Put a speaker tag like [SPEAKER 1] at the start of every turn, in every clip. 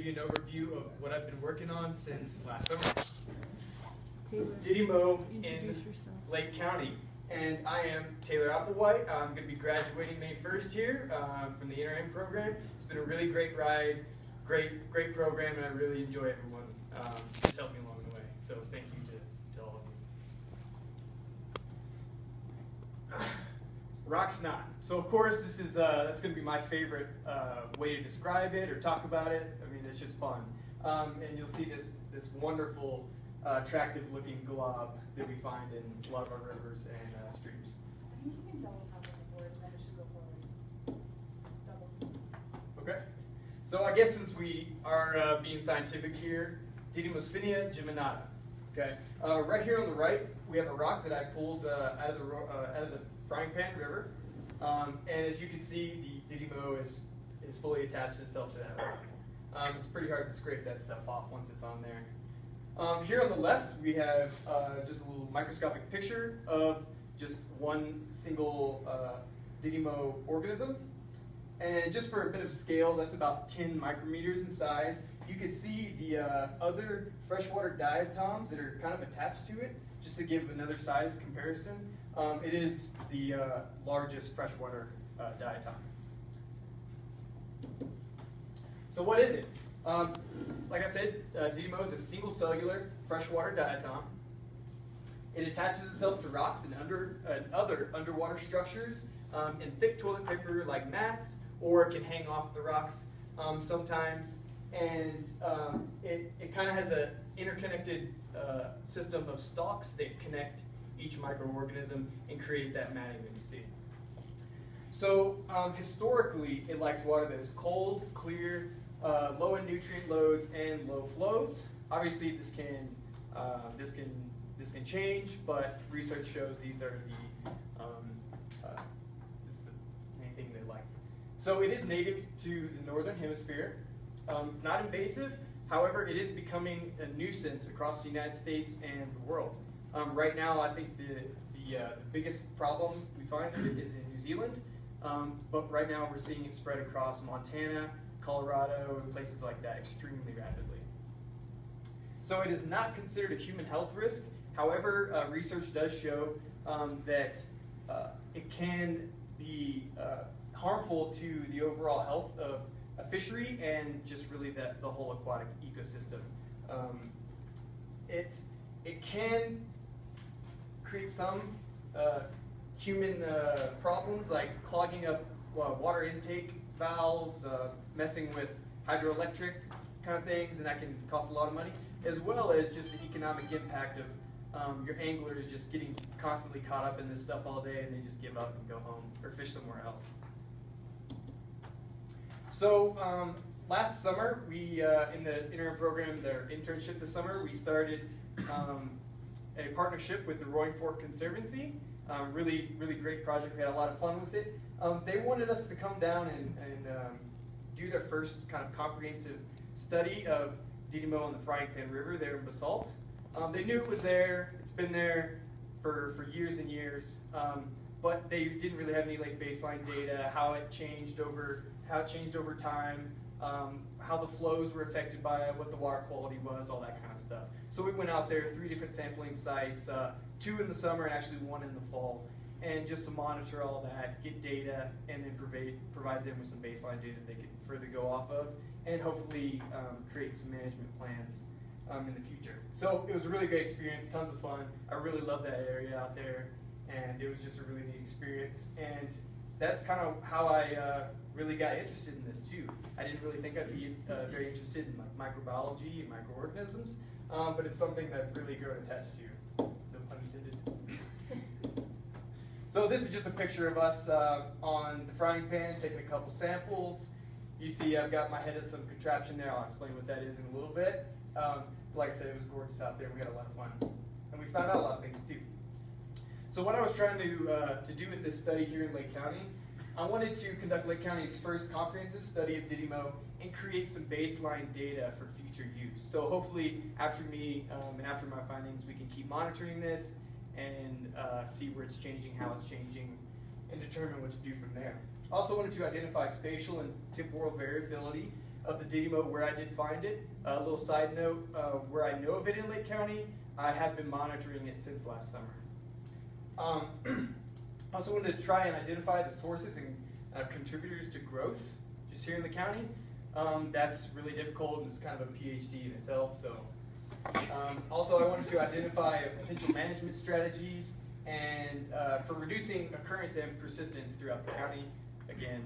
[SPEAKER 1] give you an overview of what I've been working on since last summer. Didymo in Lake County. And I am Taylor Applewhite. I'm going to be graduating May 1st here from the interim program. It's been a really great ride, great program, and I really enjoy everyone who's helped me along the way. So thank you to all of you. Rock snot. So of course this is that's going to be my favorite way to describe it or talk about it. I mean, it's just fun. And you'll see this wonderful attractive looking glob that we find in a lot of our rivers and streams.
[SPEAKER 2] I think you can double tap on the board and then it should go forward. Double.
[SPEAKER 1] Okay. So I guess since we are being scientific here, Didymo geminata. Okay. Right here on the right, we have a rock that I pulled out of the Frying Pan River, and as you can see, the Didymo is fully attached itself to that rock. It's pretty hard to scrape that stuff off once it's on there. Here on the left, we have just a little microscopic picture of just one single Didymo organism. And just for a bit of scale, that's about 10 micrometers in size. You can see the other freshwater diatoms that are kind of attached to it, just to give another size comparison. It is the largest freshwater diatom. So what is it? Like I said, Didymo is a single cellular freshwater diatom. It attaches itself to rocks and other underwater structures in thick toilet paper like mats, or it can hang off the rocks sometimes. And it kind of has an interconnected system of stalks that connect each microorganism and create that matting that you see. So historically, it likes water that is cold, clear, low in nutrient loads, and low flows. Obviously, this can change, but research shows these are this is the main thing that it likes. So it is native to the northern hemisphere. It's not invasive. However, it is becoming a nuisance across the United States and the world. Right now, I think the biggest problem we find of it is in New Zealand, but right now we're seeing it spread across Montana, Colorado, and places like that extremely rapidly. So it is not considered a human health risk. However, research does show that it can be harmful to the overall health of a fishery and just really the whole aquatic ecosystem. It can create some human problems like clogging up water intake valves, messing with hydroelectric kind of things, and that can cost a lot of money, as well as just the economic impact of your anglers just getting constantly caught up in this stuff all day and they just give up and go home or fish somewhere else. So last summer, we in the interim program, their internship this summer, we started a partnership with the Roaring Fork Conservancy. Really great project. We had a lot of fun with it. They wanted us to come down and do their first kind of comprehensive study of Didymo on the Frying Pan River there in Basalt. They knew it was there. It's been there for years and years, but they didn't really have any like baseline data, how it changed over time, how the flows were affected by it, what the water quality was, all that kind of stuff. So we went out there, 3 different sampling sites, 2 in the summer and actually 1 in the fall, and just to monitor all that, get data, and then provide them with some baseline data they could further go off of, and hopefully create some management plans in the future. So it was a really great experience, tons of fun. I really love that area out there, and it was just a really neat experience. And that's kind of how I really got interested in this too. I didn't really think I'd be very interested in like microbiology and microorganisms, but it's something that I've really grown attached to. No pun intended. So this is just a picture of us on the frying pan, taking a couple samples. You see I've got my head in some contraption there. I'll explain what that is in a little bit. Like I said, it was gorgeous out there. We had a lot of fun. And we found out a lot of things too. So what I was trying to do with this study here in Lake County, I wanted to conduct Lake County's first comprehensive study of Didymo and create some baseline data for future use. So hopefully after me and after my findings, we can keep monitoring this and see where it's changing, how it's changing, and determine what to do from there. Also wanted to identify spatial and temporal variability of the Didymo where I did find it. A little side note, where I know of it in Lake County, I have been monitoring it since last summer. Also wanted to try and identify the sources and contributors to growth just here in the county. That's really difficult and it's kind of a PhD in itself. So, also I wanted to identify potential management strategies and for reducing occurrence and persistence throughout the county. Again,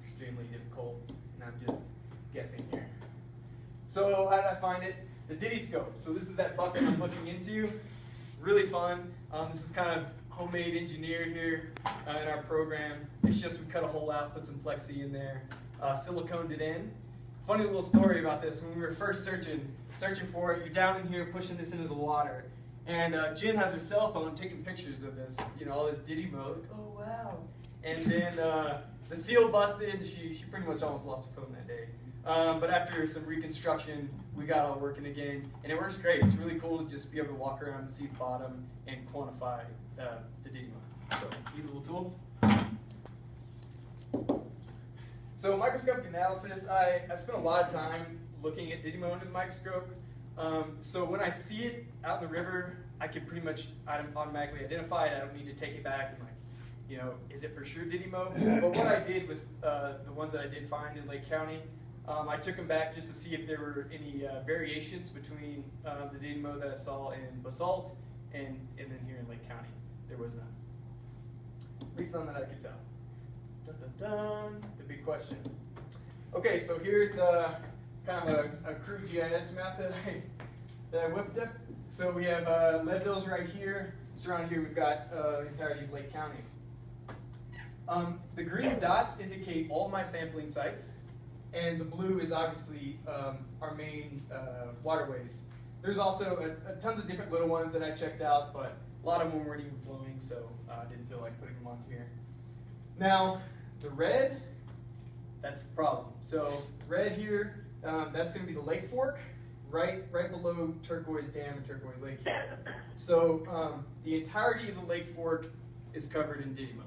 [SPEAKER 1] extremely difficult, and I'm just guessing here. So how did I find it? The Diddyscope. So this is that bucket I'm looking into. Really fun. This is kind of homemade engineered here in our program. It's just we cut a hole out, put some plexi in there, siliconed it in. Funny little story about this. When we were first searching for it, you're down in here pushing this into the water. And Jen has her cell phone taking pictures of this, all this Didymo. Like, oh, wow. And then the seal busted, and she pretty much almost lost her phone that day. But after some reconstruction, we got all working again, and it works great. It's really cool to just be able to walk around and see the bottom and quantify the Didymo. So, neat little tool. So, microscopic analysis, I spent a lot of time looking at Didymo under the microscope. So when I see it out in the river, I can pretty much automatically identify it. I don't need to take it back and is it for sure Didymo? But what I did with the ones that I did find in Lake County, I took them back just to see if there were any variations between the Didymo that I saw in basalt and then here in Lake County. There was none. At least none that I could tell. Dun, dun, dun, the big question. Okay, so here's kind of a crude GIS map that I whipped up. So we have Leadville's right here. Surrounded here we've got the entirety of Lake County. The green dots indicate all my sampling sites, and the blue is obviously our main waterways. There's also tons of different little ones that I checked out, but a lot of them weren't even flowing, so I didn't feel like putting them on here. Now, the red, that's the problem. So red here, that's going to be the Lake Fork, right below Turquoise Dam and Turquoise Lake here. So the entirety of the Lake Fork is covered in Didymo.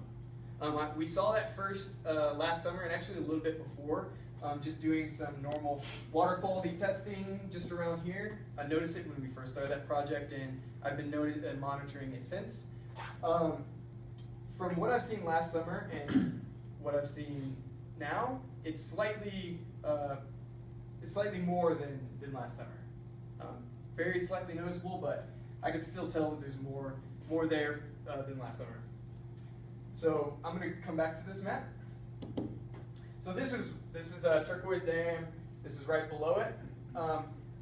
[SPEAKER 1] We saw that first last summer, and actually a little bit before, just doing some normal water quality testing just around here. I noticed it when we first started that project, and I've been monitoring it since. From what I've seen last summer and what I've seen now, it's slightly more than last summer. Very slightly noticeable, but I can still tell that there's more there than last summer. So I'm going to come back to this map. So this is Turquoise Dam. This is right below it.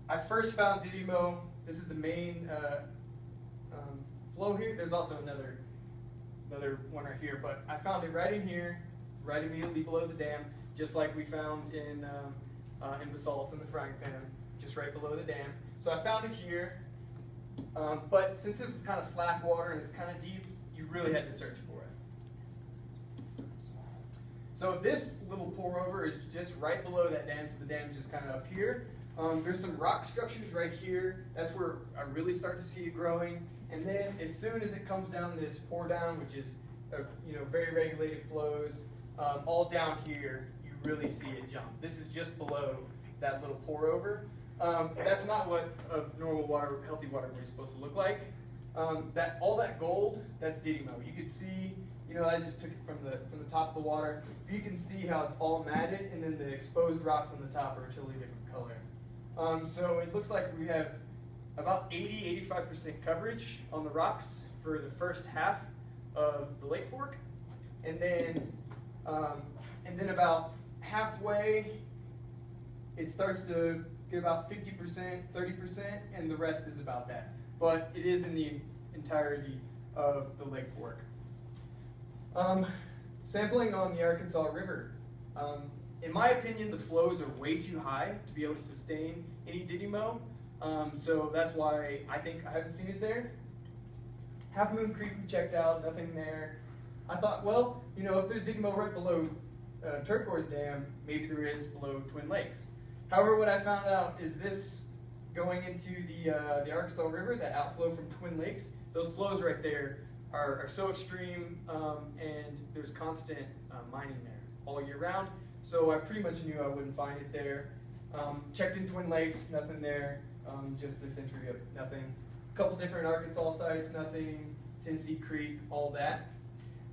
[SPEAKER 1] I first found Didymo. This is the main flow here. There's also another one right here, but I found it right in here, right immediately below the dam, just like we found in basalt in the frying pan, just right below the dam. So I found it here, but since this is kind of slack water and it's kind of deep, you really had to search for it. So this little pour over is just right below that dam, so the dam is just kind of up here. There's some rock structures right here. That's where I really start to see it growing. And then as soon as it comes down this pour down, which is very regulated flows, all down here, you really see it jump. This is just below that little pour over. That's not what a normal healthy waterway is supposed to look like. All that gold, that's Didymo. You could see, I just took it from the top of the water. You can see how it's all matted, and then the exposed rocks on the top are a totally different color. So it looks like we have about 80–85% coverage on the rocks for the first half of the Lake Fork, and then about halfway, it starts to get about 50%, 30%, and the rest is about that. But it is in the entirety of the Lake Fork. Sampling on the Arkansas River. In my opinion, the flows are way too high to be able to sustain any Didymo. So that's why I think I haven't seen it there. Half Moon Creek we checked out, nothing there. I thought, well, if there's Didymo right below Turquoise Dam, maybe there is below Twin Lakes. However, what I found out is this going into the Arkansas River, that outflow from Twin Lakes, those flows right there are so extreme, and there's constant mining there all year round. So I pretty much knew I wouldn't find it there. Checked in Twin Lakes, nothing there. Just this entry of nothing. A couple different Arkansas sites, nothing. Tennessee Creek, all that.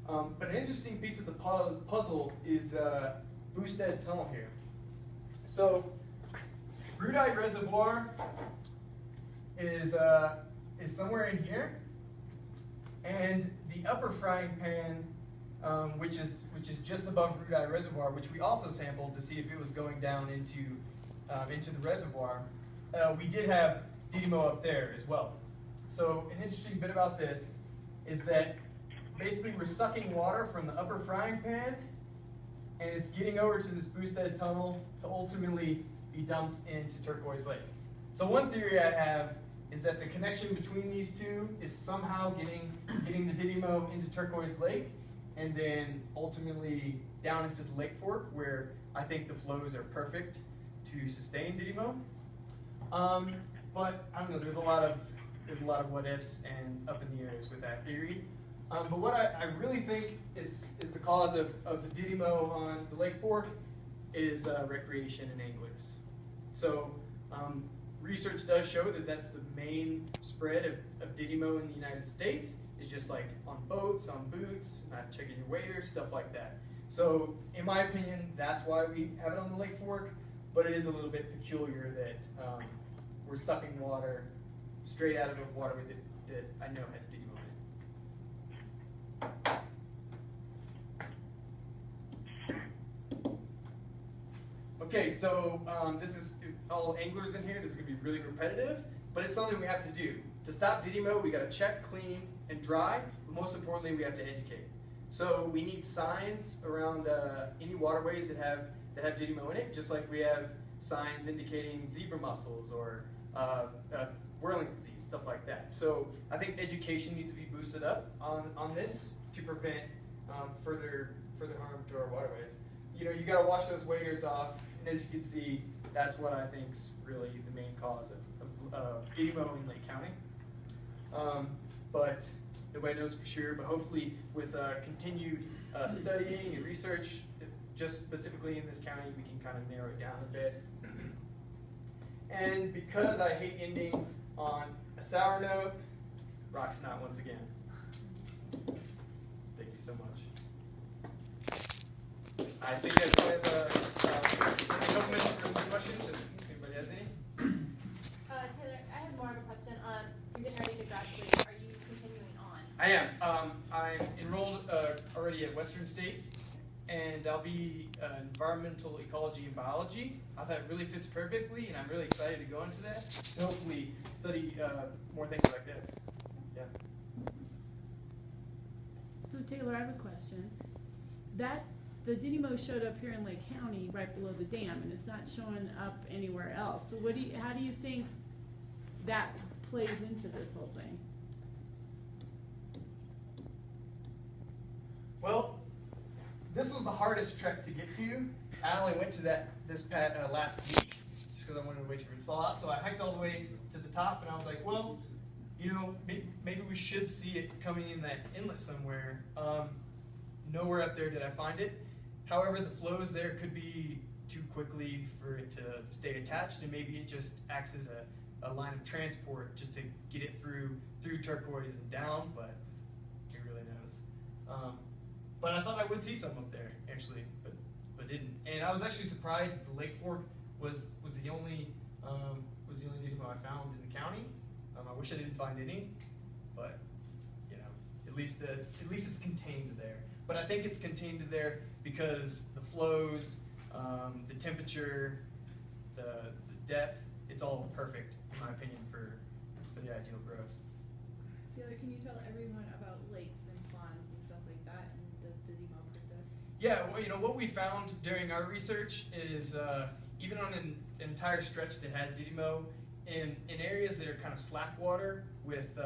[SPEAKER 1] But an interesting piece of the puzzle is Boosted Tunnel here. So, Rudite Reservoir is somewhere in here, and the upper frying pan, which is just above Rudite Reservoir, which we also sampled to see if it was going down into the reservoir. We did have Didymo up there as well. So an interesting bit about this is that basically we're sucking water from the upper frying pan, and it's getting over to this Boosted Tunnel to ultimately be dumped into Turquoise Lake. So one theory I have is that the connection between these two is somehow getting the Didymo into Turquoise Lake, and then ultimately down into the Lake Fork, where I think the flows are perfect to sustain Didymo. But I don't know. There's a lot of what ifs and up in the airs with that theory. But what I really think is the cause of the Didymo on the Lake Fork is recreation and anglers. So research does show that that's the main spread of Didymo in the United States. Is just like on boats, on boots, not checking your waders, stuff like that. So in my opinion, that's why we have it on the Lake Fork. But it is a little bit peculiar that we're sucking water straight out of a waterway that I know has Didymo in it. Okay, so this is all anglers in here. This is going to be really repetitive, but it's something we have to do. To stop Didymo, we got to check, clean, and dry. But most importantly, we have to educate. So we need signs around any waterways that have Didymo in it, just like we have signs indicating zebra mussels or whirling disease, stuff like that. So I think education needs to be boosted up on this to prevent further harm to our waterways. You know, you got to wash those waders off, and as you can see, that's what I think is really the main cause of Didymo in Lake County. But nobody knows for sure. But hopefully, with continued studying and research, just specifically in this county, we can kind of narrow it down a bit. And because I hate ending on a sour note, rock snot once again. Thank you so much. I think that's kind of a couple minutes for some questions, if anybody has any.
[SPEAKER 2] Taylor, I have more of a question. You're getting ready to graduate. Are you continuing on?
[SPEAKER 1] I am. I'm enrolled already at Western State, and I'll be environmental ecology and biology. I thought it really fits perfectly, and I'm really excited to go into that to hopefully study more things like this. Yeah.
[SPEAKER 3] So Taylor, I have a question. The Didymo showed up here in Lake County right below the dam, and it's not showing up anywhere else. So how do you think that plays into this whole thing?
[SPEAKER 1] Well, this was the hardest trek to get to. I only went to this last week just because I wanted to wait for it to thaw out. So I hiked all the way to the top, and I was like, well, you know, maybe we should see it coming in that inlet somewhere. Nowhere up there did I find it. However, the flows there could be too quickly for it to stay attached, and maybe it just acts as a line of transport just to get it through Turquoise and down, but who really knows. But I thought I would see some up there, actually, but didn't. And I was actually surprised that the Lake Fork was the only Didymo I found in the county. I wish I didn't find any, but you know, at least it's contained there. But I think it's contained there because the flows, the temperature, the depth, it's all perfect, in my opinion, for the ideal growth.
[SPEAKER 4] Taylor, can you tell everyone about lakes and ponds and stuff like that, and does Didymo persist?
[SPEAKER 1] Yeah, well, you know, what we found during our research is even on an entire stretch that has Didymo, in areas that are kind of slack water with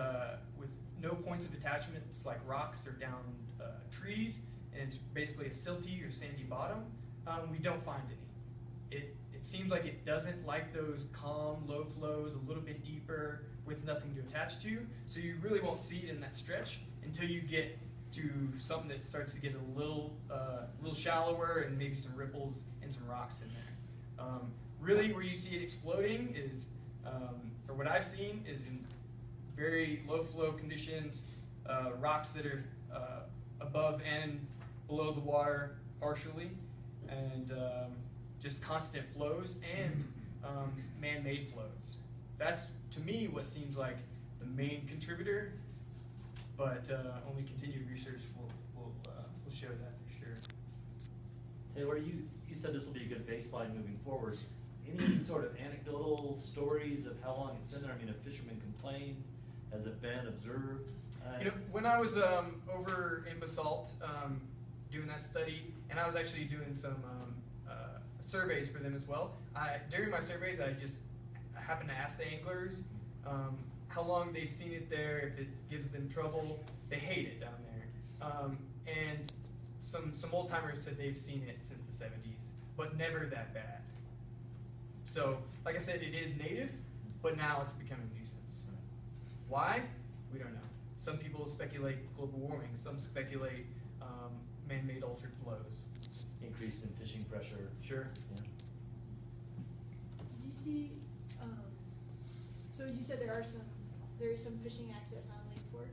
[SPEAKER 1] no points of attachments like rocks or down trees, and it's basically a silty or sandy bottom, we don't find any. It seems like it doesn't like those calm, low flows, a little bit deeper with nothing to attach to, so you really won't see it in that stretch until you get to something that starts to get a little shallower and maybe some ripples and some rocks in there. Really, where you see it exploding is, or what I've seen, is in very low flow conditions, rocks that are above and below the water partially, and just constant flows and man-made flows. That's, to me, what seems like the main contributor, but only continued research will show that for sure.
[SPEAKER 5] Taylor, you said this will be a good baseline moving forward. Any sort of anecdotal stories of how long it's been there? I mean, have fishermen complained? Has it been observed?
[SPEAKER 1] You know, when I was over in Basalt doing that study, and I was actually doing some surveys for them as well, during my surveys I just happened to ask the anglers how long they've seen it there, if it gives them trouble. They hate it down there. And some old timers said they've seen it since the 70s, but never that bad. So, like I said, it is native, but now it's becoming a nuisance. Why? We don't know. Some people speculate global warming. Some speculate man-made altered flows.
[SPEAKER 5] Increase in fishing pressure.
[SPEAKER 1] Sure.
[SPEAKER 5] Yeah.
[SPEAKER 4] Did you see, so you said there is some fishing access on Lake Fork?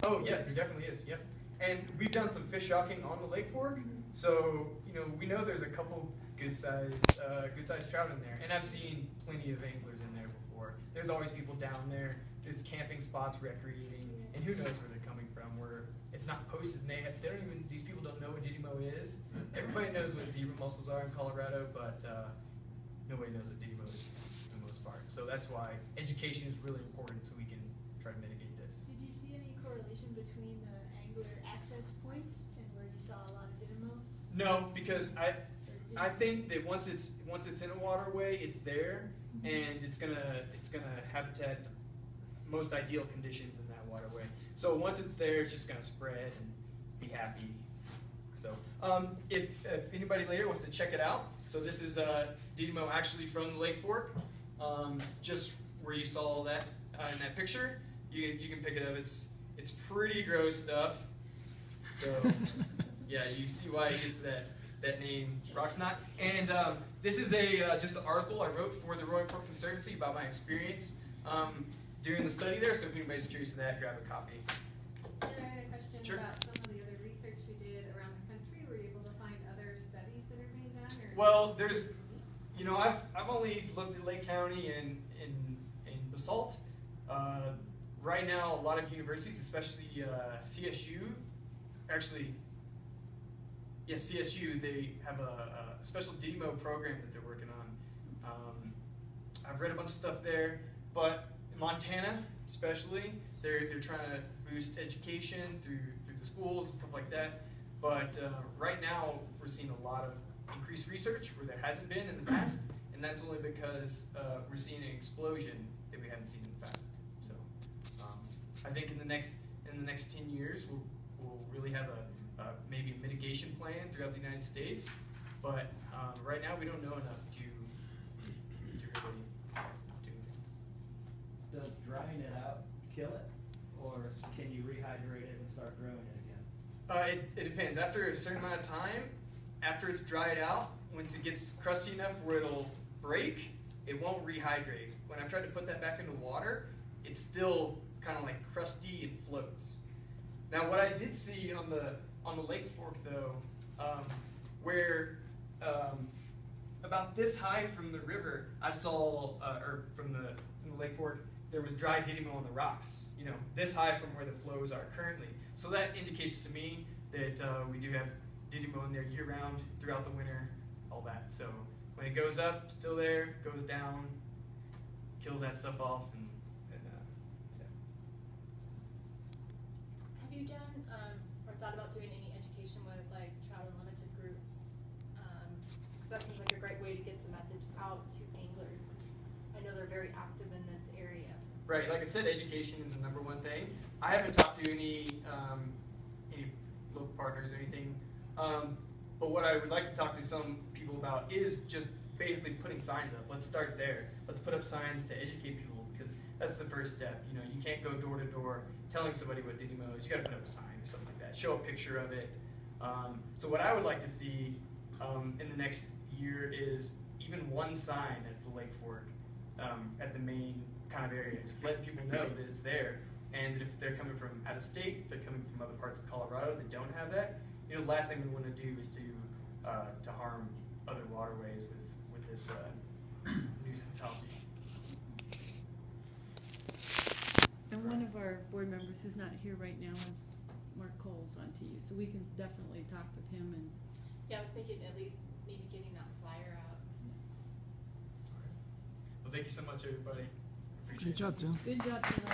[SPEAKER 1] Oh yeah, there definitely is. Yep. And we've done some fish shocking on the Lake Fork, so you know we know there's a couple good-sized trout in there, and I've seen plenty of anglers in there before. There's always people down there. There's camping spots, recreating, and who knows where they're coming from. Where it's not posted, and they don't even. These people don't know what Didymo is. Everybody knows what zebra mussels are in Colorado, but nobody knows what Didymo is for the most part. So that's why education is really important, so we can try to mitigate this.
[SPEAKER 4] Did you see any correlation between the angler access points and where you saw a lot of Didymo?
[SPEAKER 1] No, because I think that once it's in a waterway, it's there, and it's gonna habitat the most ideal conditions in that waterway. So once it's there, it's just gonna spread and be happy. So if anybody later wants to check it out, so this is Didymo actually from the Lake Fork, just where you saw that in that picture. You can pick it up. It's pretty gross stuff. So yeah, you see why it gets that name, rock snot. And this is just an article I wrote for the Roaring Fork Conservancy about my experience during the study there. So if anybody's curious of that, grab a copy.
[SPEAKER 2] And I had a question
[SPEAKER 1] Sure.
[SPEAKER 2] about some of the other research you did around the country. Were you able to find other studies that are being done? Or
[SPEAKER 1] Well, there's, you know, I've only looked at Lake County and in Basalt. Right now, a lot of universities, especially CSU, actually, yeah, CSU, they have a special Didymo program that they're working on. I've read a bunch of stuff there, but in Montana, especially, they're trying to boost education through the schools and stuff like that. But right now, we're seeing a lot of increased research where there hasn't been in the past, and that's only because we're seeing an explosion that we haven't seen in the past. So I think in the next 10 years, we'll really have maybe a mitigation plan throughout the United States. But right now, we don't know enough to really do anything.
[SPEAKER 6] Does drying it out kill it, or can you rehydrate it and start growing it again?
[SPEAKER 1] It depends. After a certain amount of time, after it's dried out, once it gets crusty enough where it'll break, it won't rehydrate. When I've tried to put that back into water, it's still kind of like crusty and floats. Now, what I did see on the Lake Fork though, where about this high from the river, I saw, or from the Lake Fork, there was dry Didymo on the rocks. You know, this high from where the flows are currently. So that indicates to me that we do have Didymo in there year-round, throughout the winter, all that. So when it goes up, still there, goes down, kills that stuff off, and yeah.
[SPEAKER 7] Have you done or thought about doing any education with like Trout Unlimited groups? Because that seems like a great way to get the message out to anglers. 'Cause I know they're very active in this area.
[SPEAKER 1] Right, like I said, education is the #1 thing. I haven't talked to any local partners or anything, but what I would like to talk to some people about is just basically putting signs up. Let's start there. Let's put up signs to educate people, because that's the first step. You know, you can't go door to door telling somebody what Didymo is. You got to put up a sign or something like that. Show a picture of it. So what I would like to see in the next year is even one sign at the Lake Fork, at the main kind of area, just letting people know that it's there. And if they're coming from out of state, if they're coming from other parts of Colorado that don't have that, the last thing we want to do is to harm other waterways with this nuisance algae.
[SPEAKER 3] And one of our board members who's not here right now is Mark Coles on TU, so we can definitely talk with him and.
[SPEAKER 7] Yeah, I was thinking at least maybe getting that flyer out.
[SPEAKER 1] Well, thank you so much, everybody. Appreciate
[SPEAKER 8] Good job,
[SPEAKER 1] it.
[SPEAKER 8] Tim.
[SPEAKER 3] Good job, Tim.